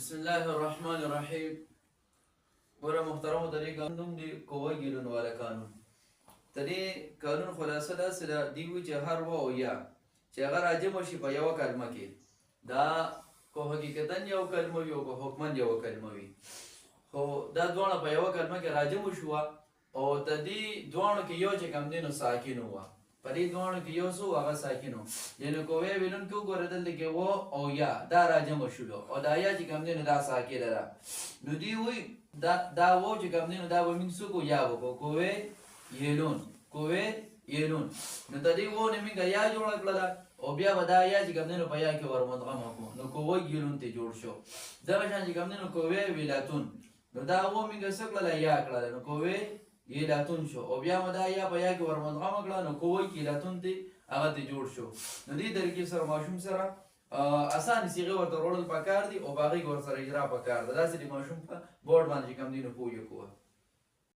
بسم الله الرحمن الرحیم. ګوره محترمو د دې قانون دی قوه ګیلون والا قانون. د دې قانون خلاصه داسې ده، دی وایي چې هر و او یا چې هغه راجمع شي په یوه کلمه کې، دا که حقیقتا یو کلمه وي او که حکما یوه کلمه وي، خو دا دواړه په یوه کلمه کې راجمع شوه او د دې دواړو کې یو چې کوم دی نو ساکن وه، په دې دواړو کې یو څه هغه ساکن و. یعنې قوې ویلونکي وګوره دلته کې و او یا دا راجمع شولو او دا یا چې کوم دی نو دا ساکنه ده. نو دوی وایي دا و چې کوم دی نو دا به موږ څه کړو، یا وکړو قوې یلون، قوې یلون. نو د دې و نه موږ یا جوړه کړله او بیا به دا یا چې کوم دی نو په یا کې ورمدغم کړو، نو قوه یلون ته جوړ شو. دغه شان چې کوم دی نو قوې ویلاتون، نو دا و موږ څه کړله، یا کړله، نو قوې یلاتون شو او بیا مو دا یا په یا کې ورمدغم کړله، نو قوه یلاتون ته هغه ته جوړ شو. نو دې طریقې سره ماشوم سره اسانه صيغه ورته وړل پکار دي او باقي ورسره اجرا پکار ده. داسې د ماشوم په بورډ باندې کوم دي نو پوهه کوه.